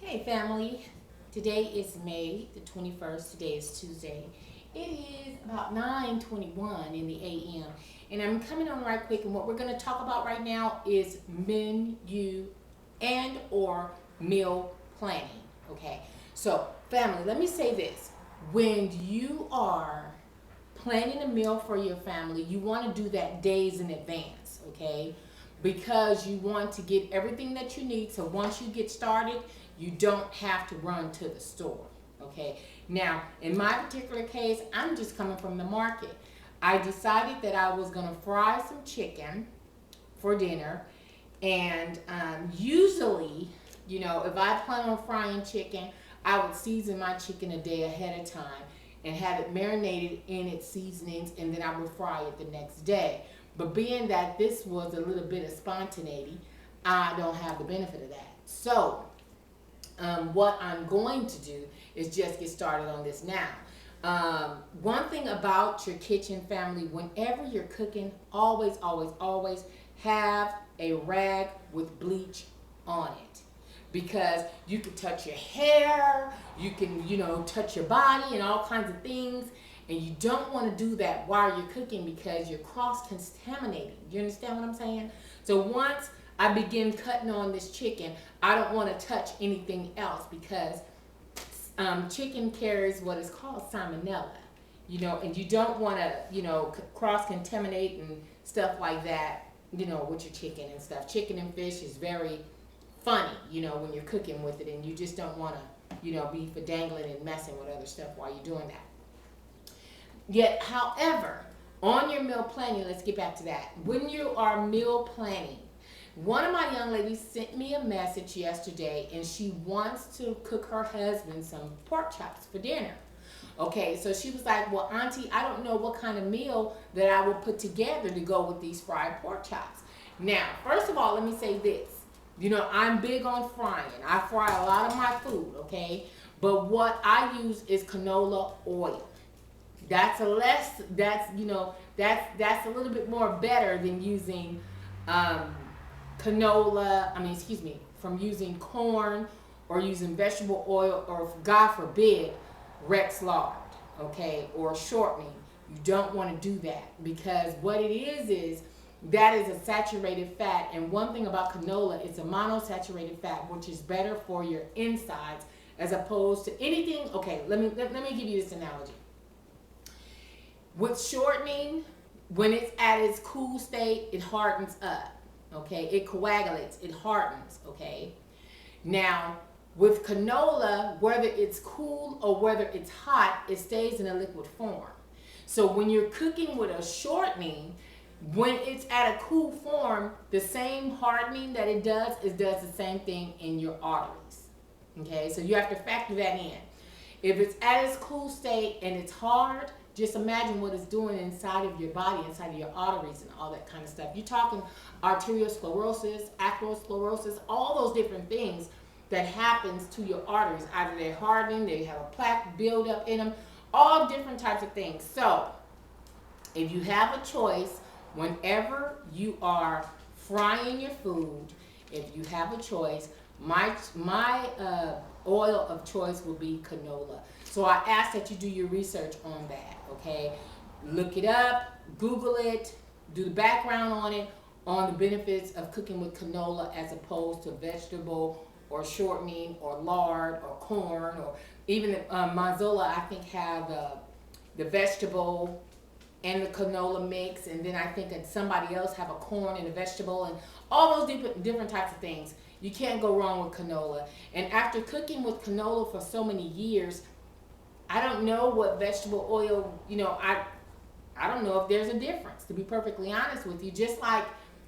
Hey family, today is May the 21st. Today is Tuesday. It is about 9:21 in the AM, and I'm coming on right quick, and what we're going to talk about right now is menu and or meal planning. Okay, so family, let me say this. When you are planning a meal for your family, you want to do that days in advance, okay? Because you want to get everything that you need, so once you get started, you don't have to run to the store, okay? Now, in my particular case, I'm just coming from the market. I decided that I was going to fry some chicken for dinner, and usually, if I plan on frying chicken, I would season my chicken a day ahead of time and have it marinated in its seasonings, and then I would fry it the next day. But being that this was a little bit of spontaneity, I don't have the benefit of that. So, what I'm going to do is just get started on this now. One thing about your kitchen, family, whenever you're cooking, always, always, always have a rag with bleach on it. Because you can touch your hair, you can, touch your body and all kinds of things. And you don't want to do that while you're cooking because you're cross-contaminating. You understand what I'm saying? So once I begin cutting on this chicken, I don't want to touch anything else because chicken carries what is called salmonella, and you don't want to, cross-contaminate and stuff like that, with your chicken and stuff. Chicken and fish is very funny, when you're cooking with it, and you just don't want to, be for dangling and messing with other stuff while you're doing that. Yet, however, on your meal planning, let's get back to that. When you are meal planning, one of my young ladies sent me a message yesterday, and she wants to cook her husband some pork chops for dinner. Okay, so she was like, well, Auntie, I don't know what kind of meal that I will put together to go with these fried pork chops. Now, first of all, let me say this. I'm big on frying. I fry a lot of my food, okay? But what I use is canola oil. That's a little bit more better than using from using corn or using vegetable oil or, God forbid, Rex lard, okay, or shortening. You don't want to do that because what it is that is a saturated fat, and one thing about canola, it's a monosaturated fat, which is better for your insides as opposed to anything. Okay, let me give you this analogy. With shortening, when it's at its cool state, it hardens up. Okay, it coagulates, it hardens. Okay, now with canola, whether it's cool or whether it's hot, it stays in a liquid form. So when you're cooking with a shortening, when it's at a cool form, the same hardening that it does the same thing in your arteries. Okay, so you have to factor that in. If it's at its cool state and it's hard, just imagine what it's doing inside of your body, inside of your arteries and all that kind of stuff. You're talking arteriosclerosis, atherosclerosis, all those different things that happens to your arteries. Either they're hardening, they have a plaque buildup in them, all different types of things. So if you have a choice, whenever you are frying your food, if you have a choice, my oil of choice will be canola. So I ask that you do your research on that, okay? Look it up, Google it, do the background on it, on the benefits of cooking with canola as opposed to vegetable or shortening or lard or corn, or even Mazola, I think, have the vegetable and the canola mix, and then I think that somebody else have a corn and a vegetable and all those different types of things. You can't go wrong with canola. And after cooking with canola for so many years, I don't know what vegetable oil, I don't know if there's a difference, to be perfectly honest with you. Just like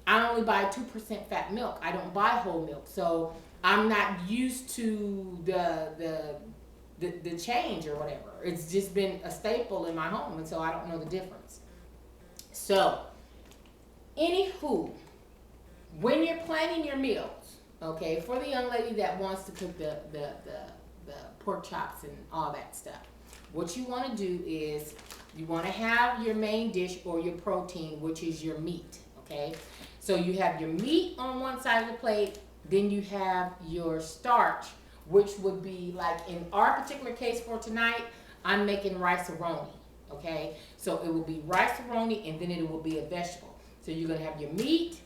I only buy 2% fat milk. I don't buy whole milk. So I'm not used to the change or whatever. It's just been a staple in my home, and so I don't know the difference. So, anywho, when you're planning your meals, okay, for the young lady that wants to cook the pork chops and all that stuff, what you want to do is you want to have your main dish or your protein, which is your meat, okay? So you have your meat on one side of the plate, then you have your starch, which would be like in our particular case for tonight, I'm making rice-a-roni. Okay, so it will be rice-a-roni, and then it will be a vegetable. So you're gonna have your meat,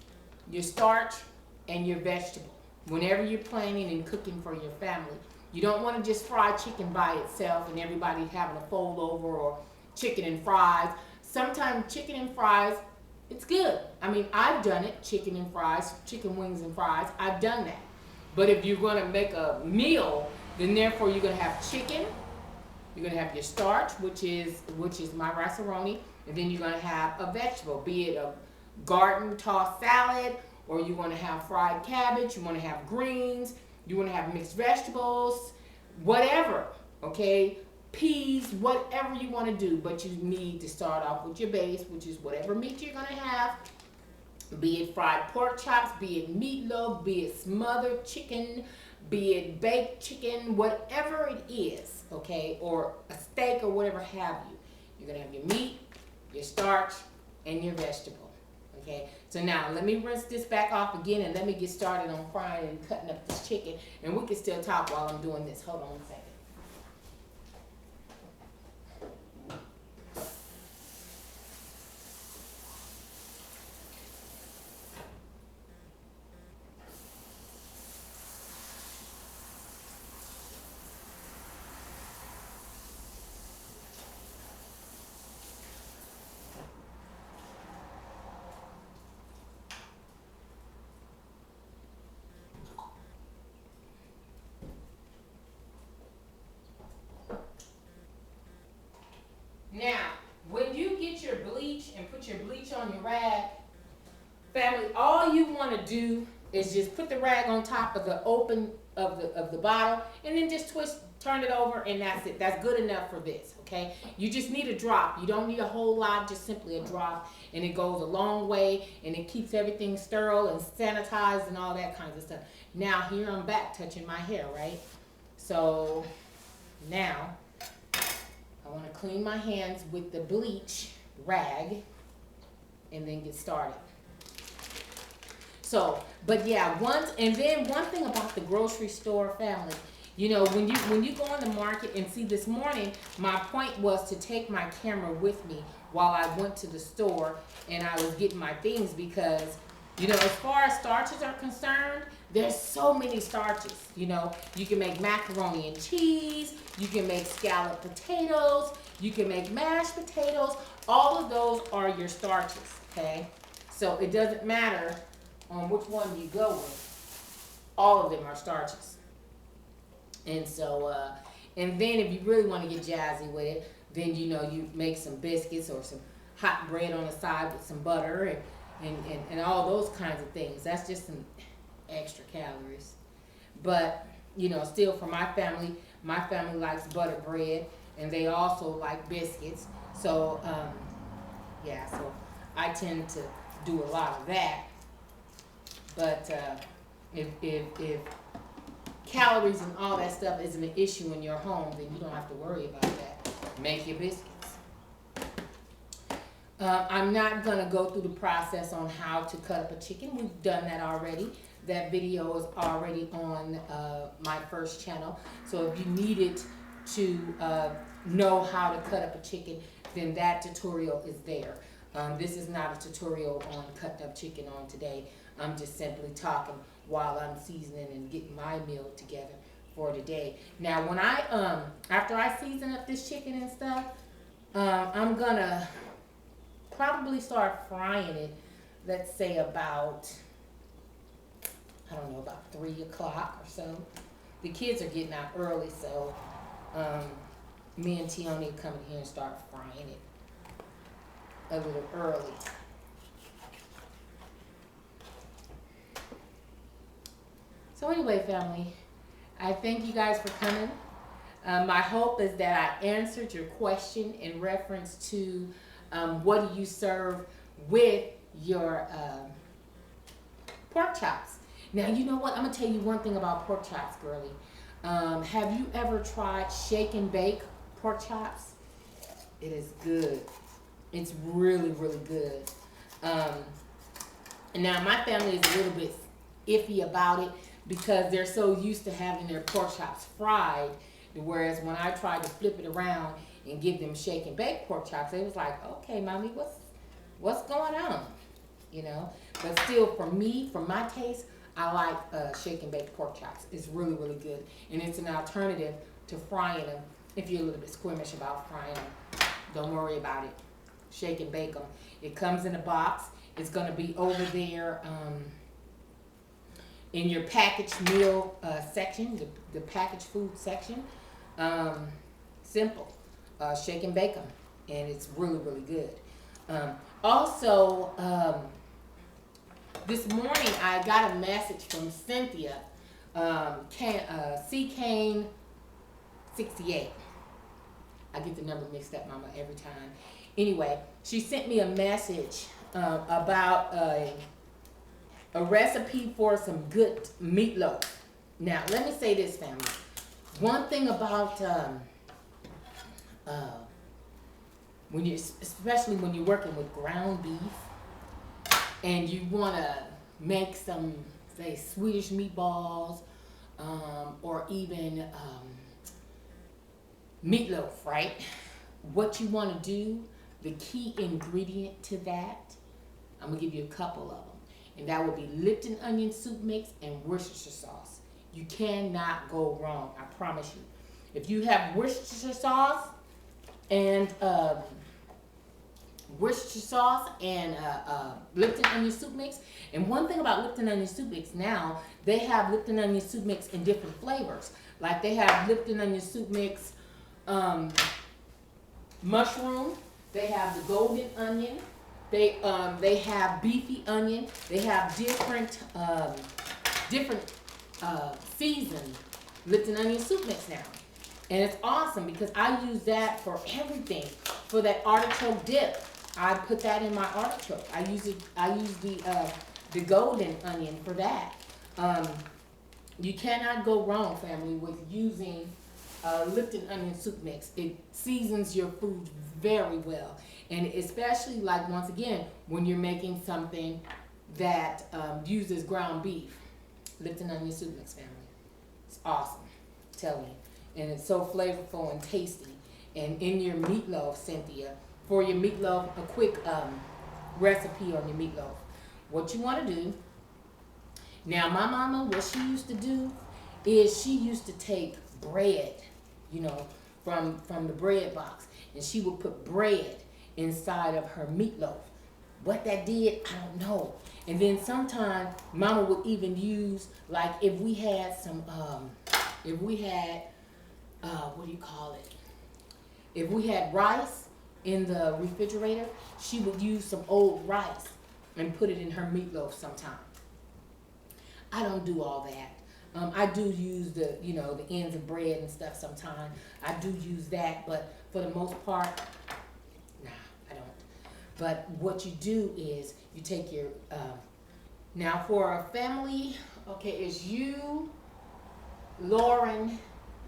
your starch, and your vegetable. Whenever you're planning and cooking for your family, you don't want to just fry chicken by itself and everybody having a fold over, or chicken and fries. Sometimes chicken and fries, it's good. I mean, I've done it, chicken and fries, chicken wings and fries. I've done that. But if you're going to make a meal, then therefore you're going to have chicken. You're going to have your starch, which is my rice-a-roni, and then you're going to have a vegetable, be it a garden tossed salad, or you want to have fried cabbage, you want to have greens, you want to have mixed vegetables, whatever, okay? Peas, whatever you want to do, but you need to start off with your base, which is whatever meat you're going to have, be it fried pork chops, be it meatloaf, be it smothered chicken, be it baked chicken, whatever it is, okay, or a steak or whatever have you. You're going to have your meat, your starch, and your vegetable. Okay, so now let me rinse this back off again and let me get started on frying and cutting up this chicken, and we can still talk while I'm doing this. Hold on a second. Now, when you get your bleach and put your bleach on your rag, family, all you want to do is just put the rag on top of the open of the bottle, and then just turn it over, and that's it. That's good enough for this, okay? You just need a drop. You don't need a whole lot, just simply a drop, and it goes a long way, and it keeps everything sterile and sanitized and all that kinds of stuff. Now, here I'm back touching my hair, right? So, now, I want to clean my hands with the bleach rag and then get started. So, but yeah, one thing about the grocery store, family, you know, when you go on the market, and see, this morning, my point was to take my camera with me while I went to the store and I was getting my things, because, you know, as far as starches are concerned, there's so many starches. You know, you can make macaroni and cheese, you can make scalloped potatoes, you can make mashed potatoes. All of those are your starches, okay? So it doesn't matter on which one you go with. All of them are starches. And so, and then if you really want to get jazzy with it, then, you know, you make some biscuits or some hot bread on the side with some butter and all those kinds of things. That's just some extra calories. But, you know, still, for my family likes butter bread, and they also like biscuits. So, yeah, so I tend to do a lot of that. But if calories and all that stuff isn't an issue in your home, then you don't have to worry about that. Make your biscuits. I'm not going to go through the process on how to cut up a chicken. We've done that already. That video is already on my first channel. So if you needed to know how to cut up a chicken, then that tutorial is there. This is not a tutorial on cutting up chicken on today. I'm just simply talking while I'm seasoning and getting my meal together for today. Now, when after I season up this chicken and stuff, I'm gonna probably start frying it, let's say about, I don't know, about 3 o'clock or so. The kids are getting out early, so me and Tioni come in here and start frying it a little early. So anyway, family, I thank you guys for coming. My hope is that I answered your question in reference to what do you serve with your pork chops. Now, you know what? I'm going to tell you one thing about pork chops, girlie. Have you ever tried shake and bake pork chops? It is good. It's really, really good. Now, my family is a little bit iffy about it because they're so used to having their pork chops fried. Whereas when I tried to flip it around and give them shake and bake pork chops, they was like, okay, mommy, what's going on? You know, but still, for me, for my taste, I like shake and baked pork chops. It's really, really good, and it's an alternative to frying them. If you're a little bit squeamish about frying them, don't worry about it. Shake and bake them. It comes in a box. It's gonna be over there in your packaged meal section, the packaged food section. Simple. Shake and bake them, and it's really, really good. Also, this morning I got a message from Cynthia, C. Kane 68. I get the number mixed up, Mama, every time. Anyway, she sent me a message about a recipe for some good meatloaf. Now, let me say this, family. One thing about especially when you're working with ground beef and you want to make some, say, Swedish meatballs, or even meatloaf, right? What you want to do, the key ingredient to that, I'm going to give you a couple of them. And that would be Lipton onion soup mix and Worcestershire sauce. You cannot go wrong, I promise you. If you have Worcestershire sauce and Lipton onion soup mix, and one thing about Lipton onion soup mix now, they have Lipton onion soup mix in different flavors. Like they have Lipton onion soup mix mushroom, they have the golden onion, they have beefy onion, they have different seasoned Lipton onion soup mix now. And it's awesome because I use that for everything. For that artichoke dip, I put that in my artichoke. I use the golden onion for that. You cannot go wrong, family, with using Lipton onion soup mix. It seasons your food very well. And especially, like, once again, when you're making something that uses ground beef. Lipton onion soup mix, family. It's awesome. I'm telling you. And it's so flavorful and tasty. And in your meatloaf, Cynthia, for your meatloaf, a quick recipe on your meatloaf. What you want to do, now my mama, what she used to do is she used to take bread, you know, from the bread box, and she would put bread inside of her meatloaf. What that did, I don't know. And then sometimes mama would even use, like, if we had some, what do you call it? If we had rice in the refrigerator, she would use some old rice and put it in her meatloaf sometime. I don't do all that. I do use the ends of bread and stuff sometimes. I do use that, but for the most part, nah, I don't. But what you do is you take your, now for a family, okay, it's you, Lauren,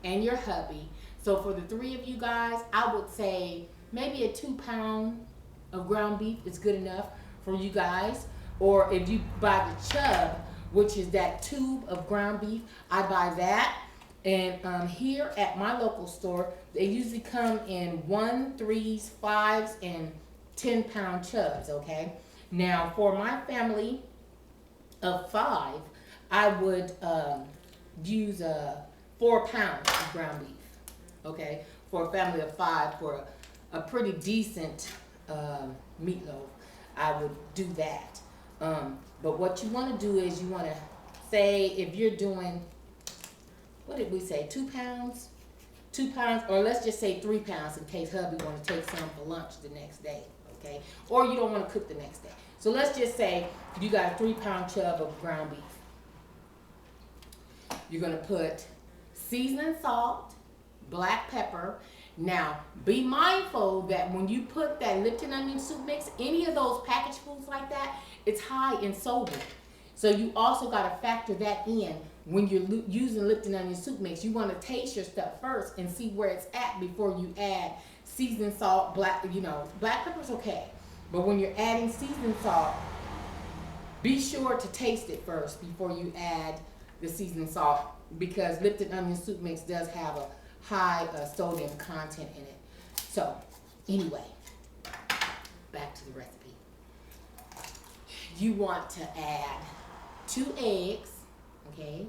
and your hubby. So for the three of you guys, I would say maybe a 2 pound of ground beef is good enough for you guys. Or if you buy the chub, which is that tube of ground beef, I buy that. And here at my local store, they usually come in 1, 3s, 5s, and 10 pound chubs, okay? Now for my family of 5, I would use 4 pounds of ground beef. Okay, for a family of 5, for a pretty decent meatloaf, I would do that. But what you want to do is you want to say, if you're doing, what did we say, 2 pounds? 2 pounds, or let's just say 3 pounds in case hubby want to take some for lunch the next day, okay? Or you don't want to cook the next day. So let's just say you got a 3 pound chub of ground beef. You're going to put seasoning salt, black pepper. Now, be mindful that when you put that Lipton onion soup mix, any of those packaged foods like that, it's high in sodium. So you also got to factor that in when you're using Lipton onion soup mix. You want to taste your stuff first and see where it's at before you add seasoned salt, black pepper's okay. But when you're adding seasoned salt, be sure to taste it first before you add the seasoned salt because Lipton onion soup mix does have a high sodium content in it. So anyway, back to the recipe. You want to add 2 eggs, okay,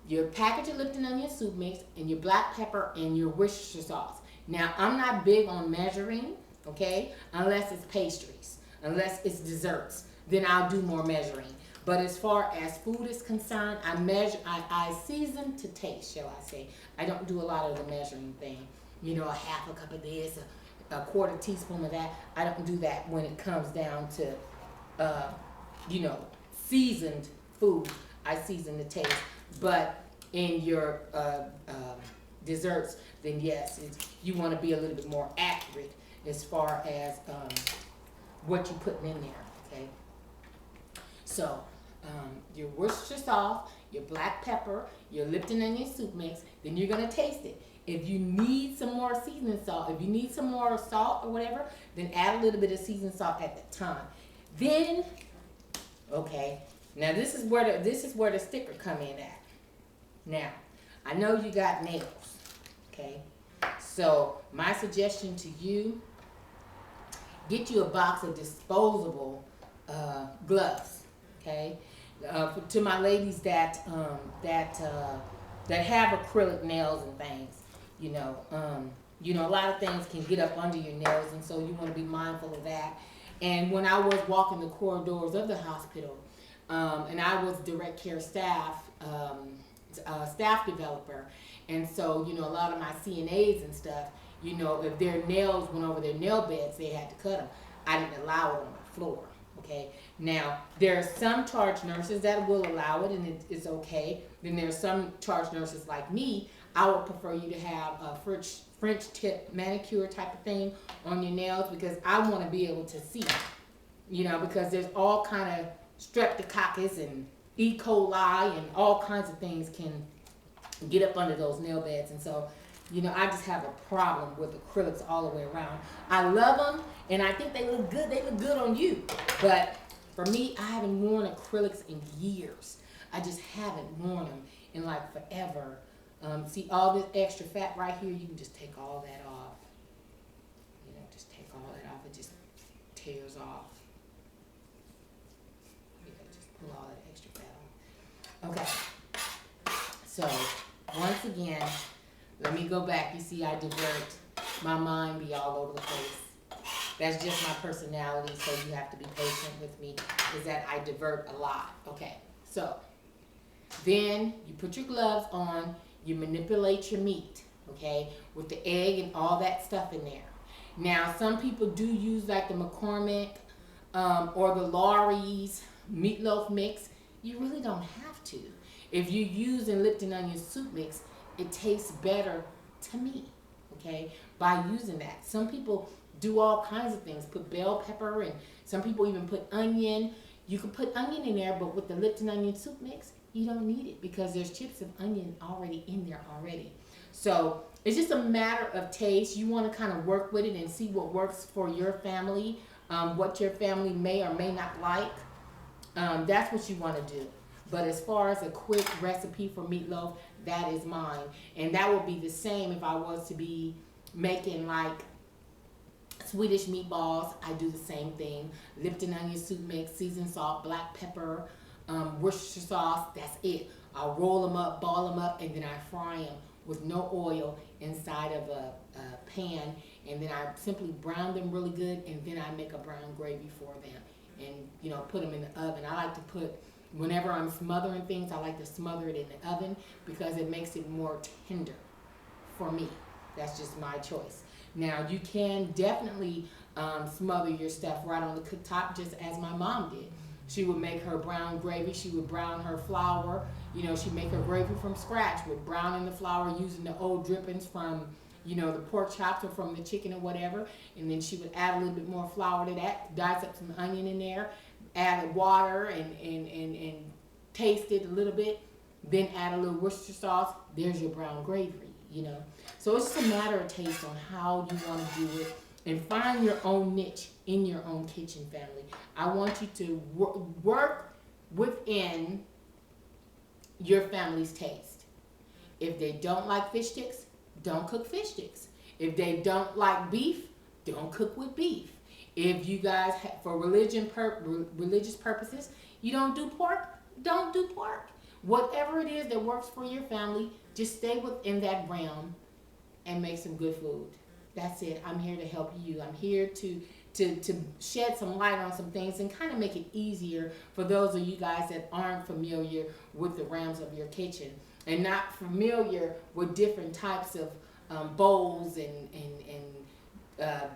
your package of Lipton onion soup mix, and your black pepper and your Worcestershire sauce. Now, I'm not big on measuring, okay, unless it's pastries, unless it's desserts, then I'll do more measuring. But as far as food is concerned, I season to taste, shall I say. I don't do a lot of the measuring thing. You know, a half a cup of this, a quarter teaspoon of that. I don't do that when it comes down to, you know, seasoned food. I season to taste. But in your desserts, then yes, you want to be a little bit more accurate as far as what you're putting in there, okay? So, your Worcestershire sauce, your black pepper, your Lipton onion soup mix, then you're going to taste it. If you need some more seasoning salt, if you need some more salt or whatever, then add a little bit of seasoned salt at the time. Then, okay, now this is where the sticker come in at. Now, I know you got nails, okay? So, my suggestion to you, get you a box of disposable gloves, okay? To my ladies that have acrylic nails and things, you know, a lot of things can get up under your nails, and so you want to be mindful of that. And when I was walking the corridors of the hospital, and I was direct care staff developer, and so, you know, a lot of my CNAs and stuff, you know, if their nails went over their nail beds, they had to cut them. I didn't allow it on the floor, okay? Now, there are some charge nurses that will allow it, and it's okay. Then there's some charge nurses like me, I would prefer you to have a French tip manicure type of thing on your nails because I want to be able to see, you know, because there's all kind of streptococcus and E. coli and all kinds of things can get up under those nail beds. And so, you know, I just have a problem with acrylics all the way around. I love them, and I think they look good. They look good on you. But for me, I haven't worn acrylics in years. I just haven't worn them in like forever. See all this extra fat right here? You can just take all that off. You know, just take all that off. It just tears off. Yeah, just pull all that extra fat off. Okay. So, once again, let me go back. You see, I divert. My mind be all over the place. That's just my personality, so you have to be patient with me, is that I divert a lot. Okay, so then you put your gloves on, you manipulate your meat, okay, with the egg and all that stuff in there. Now, some people do use like the McCormick or the Lawry's meatloaf mix. You really don't have to. If you're using Lipton onion soup mix, it tastes better to me, okay, by using that. Some people do all kinds of things, put bell pepper, and some people even put onion. You can put onion in there, but with the Lipton onion soup mix, you don't need it because there's chips of onion already in there already. So it's just a matter of taste. You want to kind of work with it and see what works for your family, what your family may or may not like. That's what you want to do. But as far as a quick recipe for meatloaf, that is mine. And that would be the same if I was to be making like Swedish meatballs. I do the same thing. Lipton onion soup mix, seasoned salt, black pepper, Worcestershire sauce. That's it. I'll roll them up, ball them up, and then I fry them with no oil inside of a pan. And then I simply brown them really good, and then I make a brown gravy for them. And, you know, put them in the oven. I like to put, whenever I'm smothering things, I like to smother it in the oven because it makes it more tender for me. That's just my choice. Now, you can definitely smother your stuff right on the cooktop, just as my mom did. She would make her brown gravy. She would brown her flour. You know, she'd make her gravy from scratch with browning the flour using the old drippings from, you know, the pork chops or from the chicken or whatever. And then she would add a little bit more flour to that, dice up some onion in there, add water and taste it a little bit. Then add a little Worcestershire sauce. There's your brown gravy, you know. So it's just a matter of taste on how you want to do it. And find your own niche in your own kitchen, family. I want you to work within your family's taste. If they don't like fish sticks, don't cook fish sticks. If they don't like beef, don't cook with beef. If you guys, for religious purposes, you don't do pork, don't do pork. Whatever it is that works for your family, just stay within that realm and make some good food. That's it. I'm here to help you. I'm here to shed some light on some things and kind of make it easier for those of you guys that aren't familiar with the realms of your kitchen and not familiar with different types of bowls and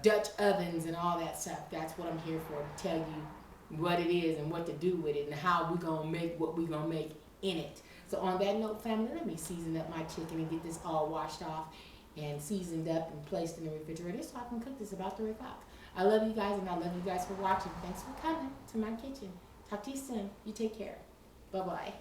Dutch ovens and all that stuff. That's what I'm here for, to tell you what it is and what to do with it and how we're going to make what we're going to make in it. So on that note, family, let me season up my chicken and get this all washed off and seasoned up and placed in the refrigerator so I can cook this about 3 o'clock. I love you guys and I love you guys for watching. Thanks for coming to my kitchen. Talk to you soon. You take care. Bye-bye.